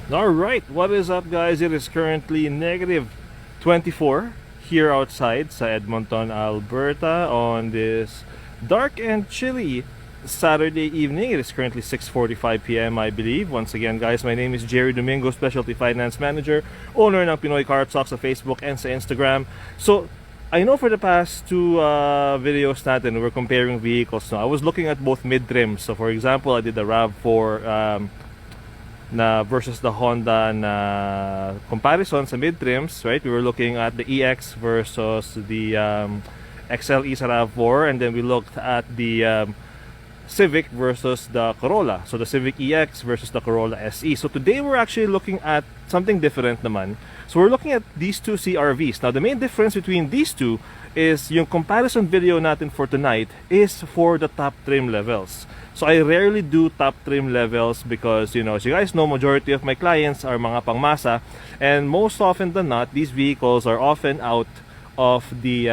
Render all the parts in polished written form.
Alright, what is up guys? It is currently negative 24 here outside sa Edmonton, Alberta on this dark and chilly Saturday evening. It is currently 6:45 p.m. I believe. Once again guys, my name is Gerry Domingo, Specialty Finance Manager, owner ng Pinoy Car Talk sa Facebook and sa Instagram. So, I know for the past two videos natin, we're comparing vehicles. No? I was looking at both mid-trims. So for example, I did the RAV4 na versus the Honda na comparison sa mid-trims, right? We were looking at the EX versus the XLE sa RAV4, and then we looked at the Civic versus the Corolla. So the Civic EX versus the Corolla SE. So today we're actually looking at something different naman. So we're looking at these two CRVs. Now the main difference between these two is yung comparison video natin for tonight is for the top trim levels. So I rarely do top trim levels because, you know, as you guys know, majority of my clients are mga pangmasa, and most often than not, these vehicles are often out of the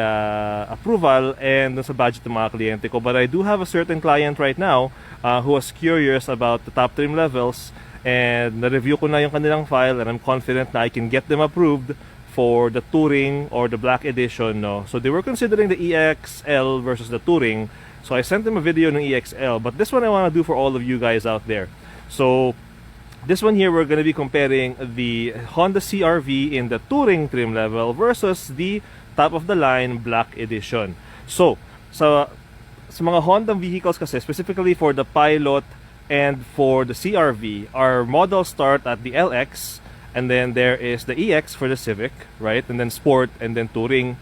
approval and sa budget ng mga kliyente ko. But I do have a certain client right now who was curious about the top trim levels, and na-review ko na yung kanilang file, and I'm confident na I can get them approved for the Touring or the Black Edition. No? So they were considering the EXL versus the Touring. So I sent them a video ng EXL, but this one I want to do for all of you guys out there. So this one here, we're going to be comparing the Honda CRV in the Touring trim level versus the top of the line Black Edition. So sa mga Honda vehicles kasi, specifically for the Pilot and for the CRV, our models start at the LX, and then there is the EX for the Civic, right? And then Sport, and then Touring.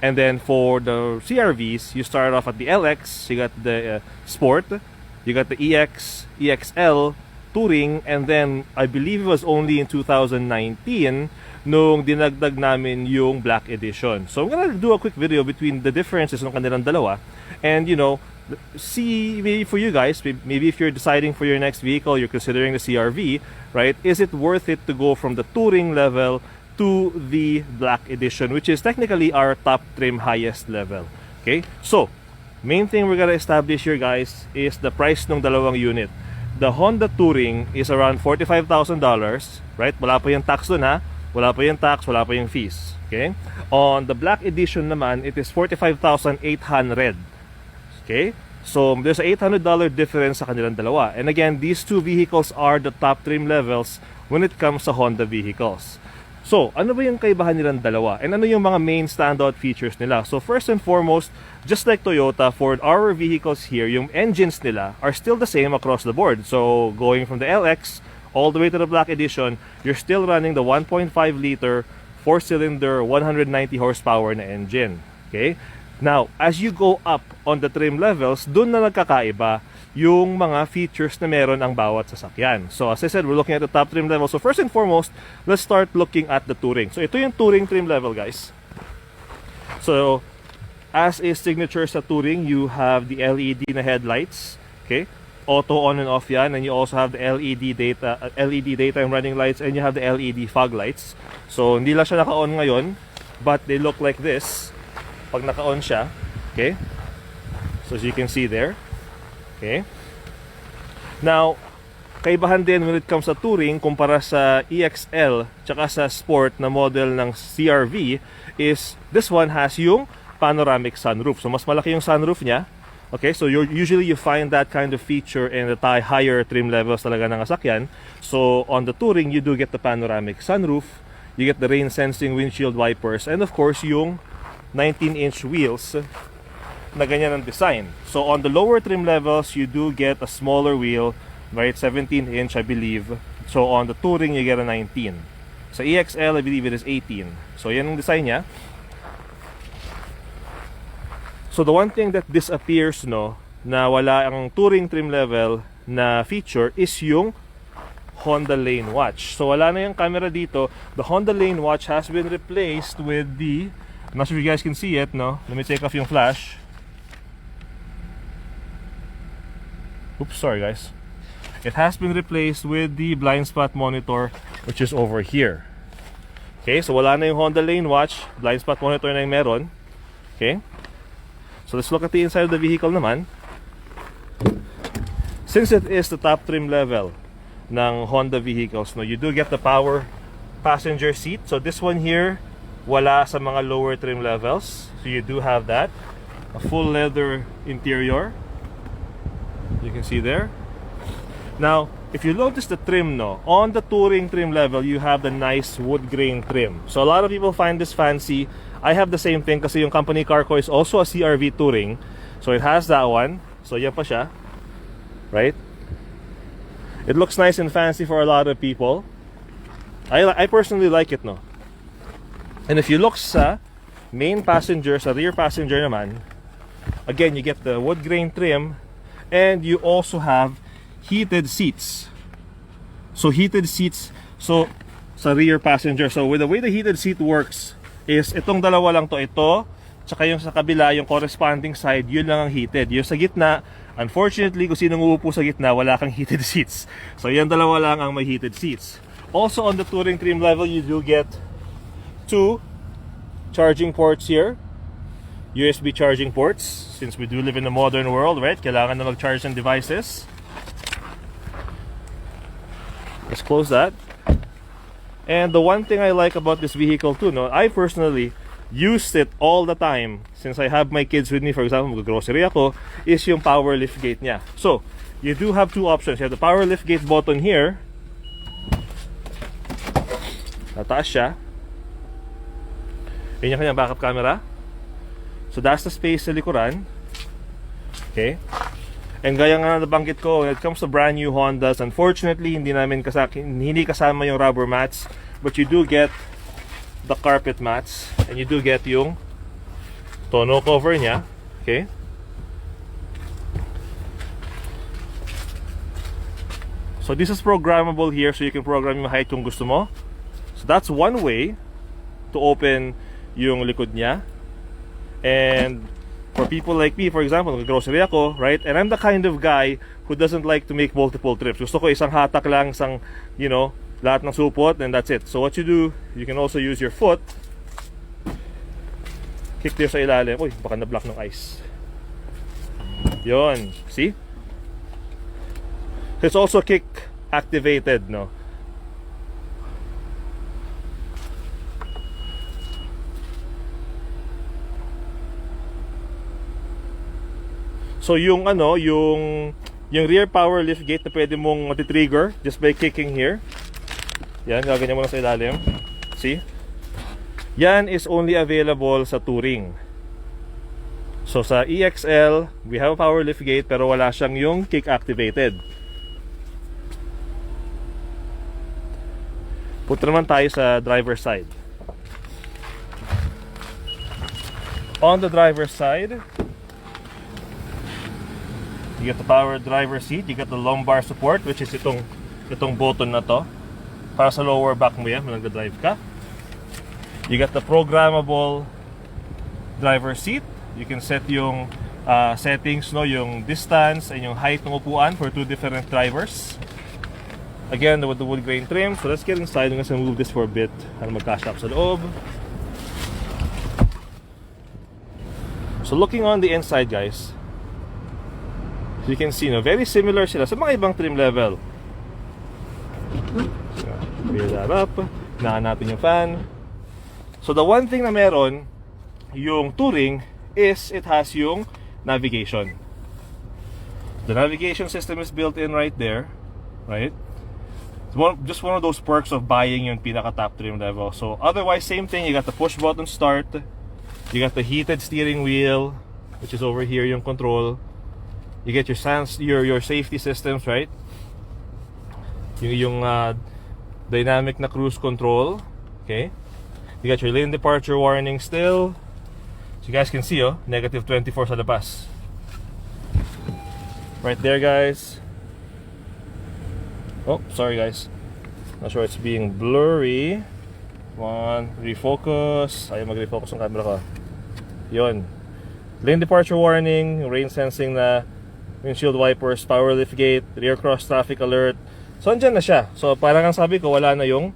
And then for the CRVs, you start off at the LX, you got the Sport, you got the EX, EXL, Touring, and then I believe it was only in 2019 nung dinagdag namin yung Black Edition. So I'm gonna do a quick video between the differences ng kanilang dalawa, and you know, see, maybe for you guys, maybe if you're deciding for your next vehicle, you're considering the CRV, right? Is it worth it to go from the Touring level to the Black Edition, which is technically our top trim highest level? Okay, so main thing we're gonna establish here guys is the price ng dalawang unit. The Honda Touring is around $45,000, right? Wala pa yung tax dun ha, wala pa yung tax, wala pa yung fees. Okay, on the Black Edition naman, it is $45,800. Okay, so there's a $800 difference sa kanilang dalawa. And again, these two vehicles are the top trim levels when it comes sa Honda vehicles. So, ano ba yung kaibahan nilang dalawa? And ano yung mga main standout features nila? So, first and foremost, just like Toyota, for our vehicles here, yung engines nila are still the same across the board. So, going from the LX all the way to the Black Edition, you're still running the 1.5 liter 4-cylinder 190 horsepower na engine. Okay? Now, as you go up on the trim levels, dun na nagkakaiba yung mga features na meron ang bawat sasakyan. So as I said, we're looking at the top trim level. So first and foremost, let's start looking at the Touring. So ito yung Touring trim level guys. So as is signature sa Touring, you have the LED na headlights. Okay? Auto on and off yan, and you also have the LED daytime running lights, and you have the LED fog lights. So hindi lang siya naka-on ngayon, but they look like this pag naka-on siya. Okay? So as you can see there. Okay. Now, kaibahan din when it comes sa Touring kumpara sa EXL tsaka sa Sport na model ng CRV is this one has yung panoramic sunroof. So mas malaki yung sunroof niya. Okay, so usually you find that kind of feature in the higher trim levels talaga ng sasakyan. So on the Touring, you do get the panoramic sunroof, you get the rain sensing windshield wipers, and of course yung 19-inch wheels na ganyan ang design. So on the lower trim levels, you do get a smaller wheel, right? 17-inch I believe. So on the Touring, you get a 19. Sa EXL, I believe it is 18. So yan ang design niya. So the one thing that disappears, no, na wala ang Touring trim level na feature is yung Honda Lane Watch. So wala na yung camera dito. The Honda Lane Watch has been replaced with the, I'm not sure if you guys can see it, no? Let me take off yung flash. Oops, sorry guys. It has been replaced with the blind spot monitor, which is over here. Okay, so wala na yung Honda Lane Watch, blind spot monitor na yung meron. Okay, so let's look at the inside of the vehicle naman. Since it is the top trim level, ng Honda vehicles, no, you do get the power passenger seat. So this one here, wala sa mga lower trim levels. So you do have that. A full leather interior. You can see there. Now, if you notice the trim, no, on the touring trim level, you have the nice wood grain trim. So a lot of people find this fancy. I have the same thing kasi yung company car ko is also a CRV touring. So it has that one. So yan pa siya. Right? It looks nice and fancy for a lot of people. I personally like it, no. And if you look sa main passenger, sa rear passenger naman, again, you get the wood grain trim, and you also have heated seats. So heated seats, so sa rear passenger. So with the way the heated seat works is itong dalawa lang to, ito, tsaka yung sa kabila, yung corresponding side, yun lang ang heated. Yung sa gitna, unfortunately, kung sinong uupo sa gitna, wala kang heated seats. So yan dalawa lang ang may heated seats. Also on the touring trim level, you do get 2 charging ports here. USB charging ports, since we do live in a modern world, right? Kailangan na mag-charge ng devices. Let's close that. And the one thing I like about this vehicle too, no, I personally used it all the time since I have my kids with me. For example, mag-grocery ako, is yung power lift gate niya. So, you do have 2 options. You have the power lift gate button here. Nataas siya. Yun yung kanyang backup camera. So that's the space sa likuran. Okay. And gaya nga nabanggit ko, when it comes to brand new Hondas, unfortunately, hindi kasama yung rubber mats. But you do get the carpet mats. And you do get yung tonneau cover niya. Okay. So this is programmable here, so you can program yung height kung gusto mo. So that's one way to open yung likod niya. And for people like me, for example, nag-grocery ako, right? And I'm the kind of guy who doesn't like to make multiple trips. Gusto ko isang hatak lang, isang, you know, lahat ng supot, and that's it. So what you do, you can also use your foot. Kick there sa ilalim. Uy, baka na-block ng ice. Yon, see? It's also kick activated, no? So yung ano, yung rear power lift gate na pwede mong mati-trigger just by kicking here. Yan, gaganyan mo na sa ilalim. See? Yan is only available sa touring. So sa EXL, we have a power lift gate pero wala siyang yung kick activated. Punta naman tayo sa driver's side. On the driver's side, you get the power driver seat, you get the lumbar support, which is itong button na to. Para sa lower back mo yan, nag-drive ka. You get the programmable driver seat. You can set yung settings, no, yung distance and yung height ng upuan for 2 different drivers. Again, with the wood grain trim. So let's get inside. I'm gonna move this for a bit para mag-cash up sa loob. So looking on the inside, guys, you can see, no, very similar sila sa mga ibang trim level. So, clear that up. Hinaan natin yung fan. So the one thing na meron yung touring is it has yung navigation. The navigation system is built in right there, right? Just one of those perks of buying yung pinaka top trim level. So otherwise, same thing. You got the push button start. You got the heated steering wheel, which is over here yung control. You get your safety systems, right? Yung dynamic na cruise control. Okay. You got your lane departure warning still. So you guys can see, oh, negative 24 sa labas. Right there, guys. Oh, sorry, guys. Not sure it's being blurry. Come on, refocus. Ayaw mag-refocus ang camera ko. Yon. Lane departure warning, rain sensing na, windshield wipers, power lift gate, rear cross traffic alert. So andyan na siya. So parang ang sabi ko, wala na yung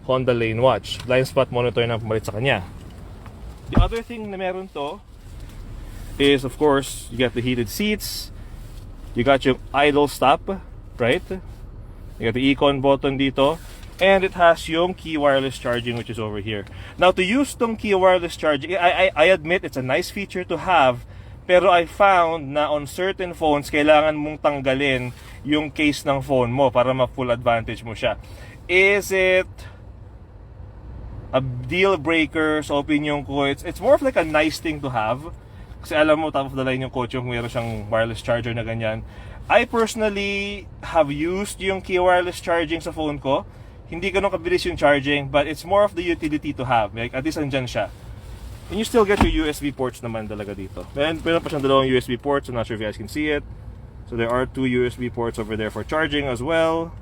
Honda lane watch. Blind spot monitor na pumalit sa kanya. The other thing na meron to is, of course, you got the heated seats. You got your idle stop, right? You got the icon button dito. And it has yung key wireless charging, which is over here. Now, to use tong key wireless charging, I admit it's a nice feature to have, pero I found na on certain phones, kailangan mong tanggalin yung case ng phone mo para ma-full advantage mo siya. Is it a deal breaker sa opinion ko? It's more of like a nice thing to have. Kasi alam mo, top of the line yung kotse kung meron siyang wireless charger na ganyan. I personally have used yung key wireless charging sa phone ko. Hindi ganun kabilis yung charging, but it's more of the utility to have. Like, at least andyan siya. And you still get your USB ports naman talaga dito. Meron pa siyang dalawang USB ports. I'm not sure if you guys can see it. So there are 2 USB ports over there for charging as well.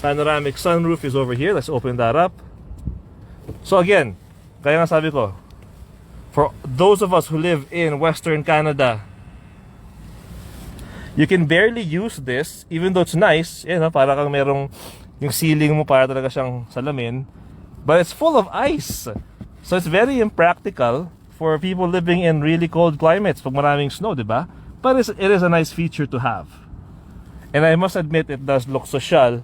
Panoramic sunroof is over here. Let's open that up. So again, kaya nga sabi ko, for those of us who live in Western Canada, you can barely use this, even though it's nice, para kang merong yung ceiling mo para talaga siyang salamin, but it's full of ice. So it's very impractical for people living in really cold climates pag maraming snow, di ba? But it is a nice feature to have. And I must admit, it does look social.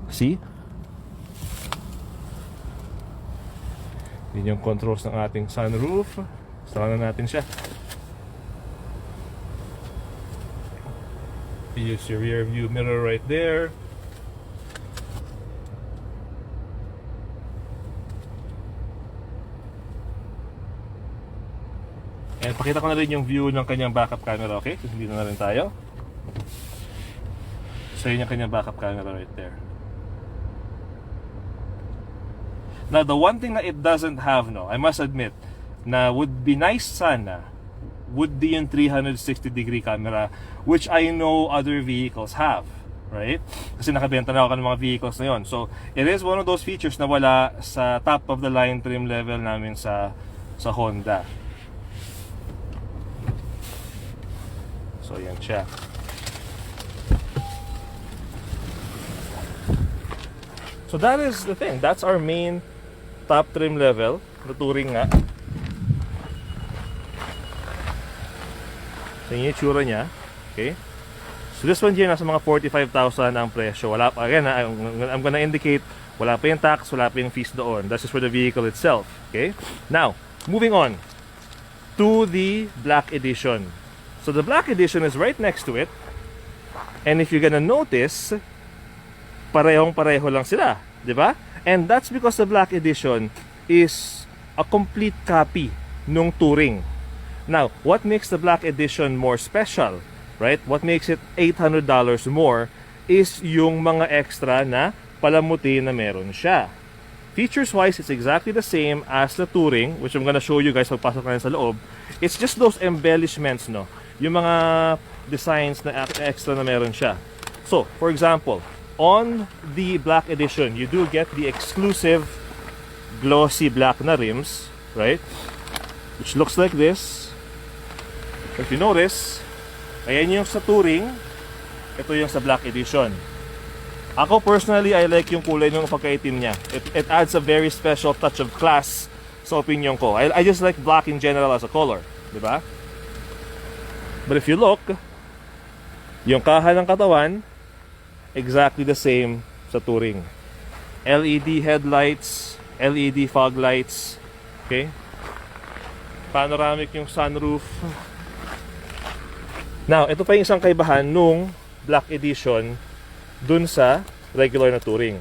See? Yun yung controls ng ating sunroof. Saka na natin siya. Use your rear view mirror right there. And pakita ko na rin yung view ng kanyang backup camera, okay? So, hindi na rin tayo. So yun yung kanyang backup camera right there. Now, the one thing that it doesn't have, no, I must admit, na would be nice sana, would be yung 360-degree camera, which I know other vehicles have, right? Kasi nakabenta na ako ng mga vehicles na yon. So, it is one of those features na wala sa top-of-the-line trim level namin sa Honda. So, yan siya. So, that is the thing. That's our main top trim level. The Touring nga. So, yun yung tsura niya. Okay. So, this one here, nasa mga 45,000 ang presyo. Wala pa, again, I'm gonna indicate, wala pa yung tax, wala pa yung fees doon. That's just for the vehicle itself. Okay. Now, moving on to the Black Edition. So, the Black Edition is right next to it. And if you're gonna notice, parehong-pareho lang sila. Diba? And that's because the Black Edition is a complete copy nung Touring. Now, what makes the Black Edition more special, right? What makes it $800 more is yung mga extra na palamuti na meron siya. Features-wise, it's exactly the same as the Touring, which I'm gonna show you guys pagpasok na sa loob. It's just those embellishments, no? Yung mga designs na extra na meron siya. So, for example, on the Black Edition, you do get the exclusive glossy black na rims, right? Which looks like this. If you notice, ayan yung sa Touring, ito yung sa Black Edition. Ako personally, I like yung kulay ng pagkaitim niya. It adds a very special touch of class sa opinion ko. I just like black in general as a color, di ba? But if you look, yung kaha ng katawan, exactly the same sa Touring. LED headlights, LED fog lights, okay? Panoramic yung sunroof. Now, ito pa yung isang kaibahan nung Black Edition dun sa regular na Touring.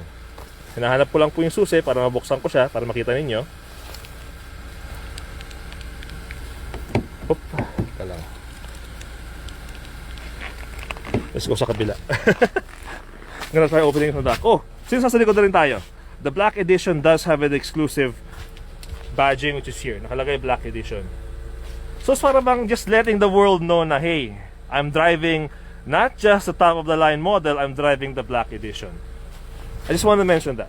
Hinahanap ko lang po yung susi para mabuksan ko siya para makita ninyo. Oop, ito lang. Let's go sa kabila. I'm gonna try opening the back. Oh, since nasa likod na rin tayo, the Black Edition does have an exclusive badging which is here. Nakalagay Black Edition. So it's para bang just letting the world know na, hey, I'm driving not just the top of the line model, I'm driving the Black Edition. I just want to mention that.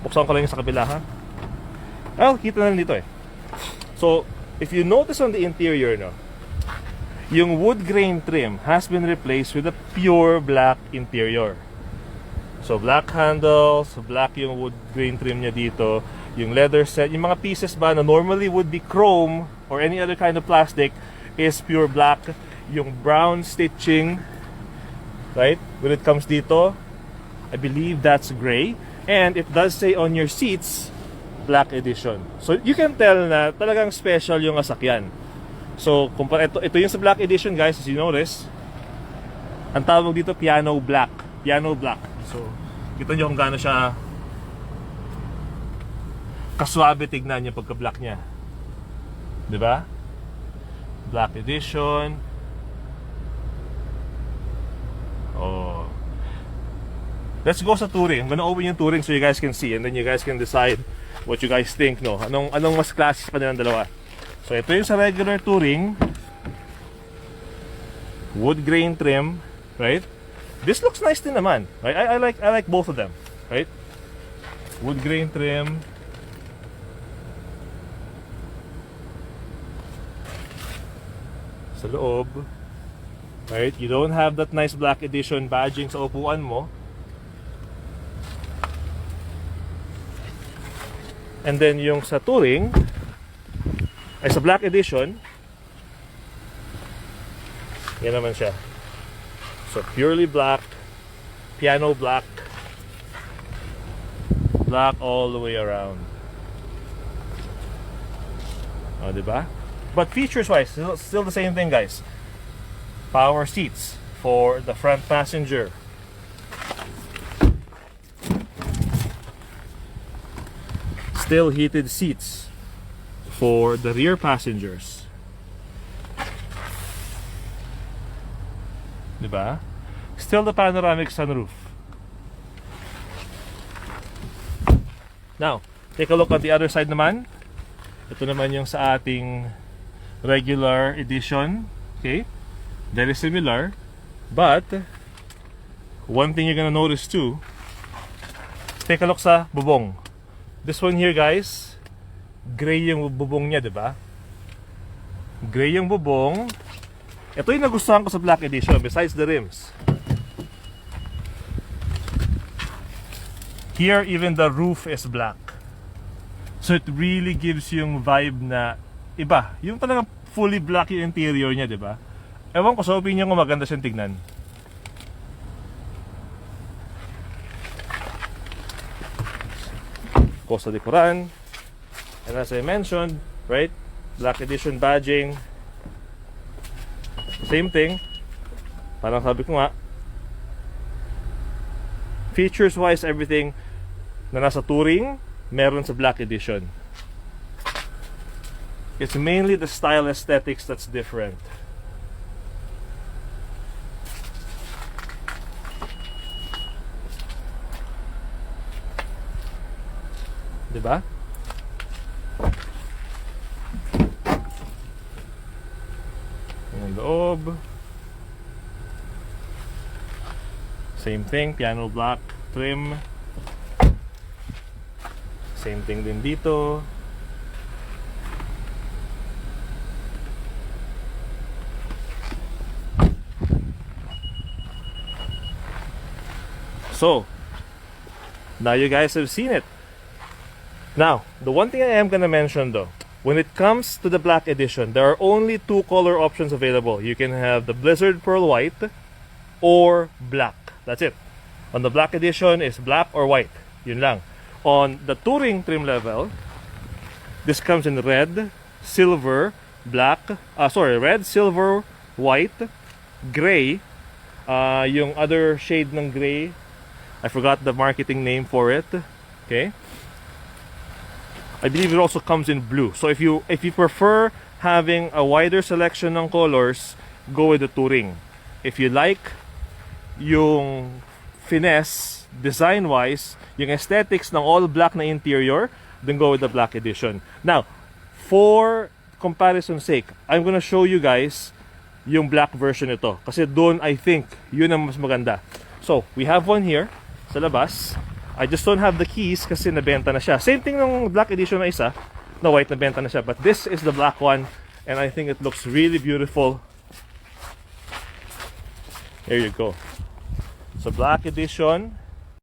Buksan ko lang yung sa kabila, ha? Well, kita na rin dito eh. So, if you notice on the interior, no, yung wood grain trim has been replaced with a pure black interior. So, black handles, black yung wood grain trim niya dito. Yung leather set, yung mga pieces ba na normally would be chrome or any other kind of plastic is pure black. yung brown stitching, right? When it comes dito, I believe that's gray. And it does say on your seats, black edition. So you can tell na talagang special yung sasakyan. So ito yung sa black edition, guys, as you notice. Ang tawag dito piano black. Piano black. So kita nyo kung gaano siya kaswabe tignan yung pagka-black niya. 'Di ba? Black edition. Oh. Let's go sa touring. I'm gonna open yung touring so you guys can see, and then you guys can decide what you guys think, no? Anong mas classic pa nilang dalawa. So ito yung sa regular touring. Wood grain trim, right? This looks nice din naman, right? I like both of them, right? Wood grain trim. Sa loob, right? You don't have that nice black edition badging sa upuan mo. And then yung sa touring ay sa black edition, yan naman siya. So purely black, piano black, black all the way around. Oh, diba? But features wise, still the same thing, guys. Power seats for the front passenger. Still heated seats for the rear passengers. Diba? Still the panoramic sunroof. Now, take a look at the other side naman. Ito naman yung sa ating regular edition. Okay? Very similar. But, one thing you're gonna notice too, take a look sa bubong. This one here, guys, gray yung bubong niya, diba? Gray yung bubong. Ito yung nagustuhan ko sa black edition, besides the rims. Here, even the roof is black. So it really gives yung vibe na iba. Yung talagang fully black yung interior niya, diba? Ewan ko sa opinion ko, maganda siyang tignan. Sa likuran, and as I mentioned, right, black edition badging, same thing. Parang sabi ko nga, features wise, everything na nasa touring meron sa black edition. It's mainly the style aesthetics that's different. Diba? Yung loob. Same thing, piano black trim. Same thing din dito. So, now you guys have seen it. Now, the one thing I am gonna mention though, when it comes to the black edition, there are only two color options available. You can have the Blizzard Pearl White or black. That's it. On the black edition is black or white. Yun lang. On the touring trim level, this comes in red, silver, black, red, silver, white, gray, yung other shade ng gray, I forgot the marketing name for it. Okay? I believe it also comes in blue. So if you prefer having a wider selection ng colors, go with the touring. If you like yung finesse design-wise, yung aesthetics ng all black na interior, then go with the black edition. Now, for comparison's sake, I'm gonna show you guys yung black version nito. Kasi doon, I think, yun ang mas maganda. So, we have one here sa labas. I just don't have the keys kasi nabenta na siya. Same thing ng black edition na isa, na white, nabenta na siya. But this is the black one, and I think it looks really beautiful. There you go. So black edition,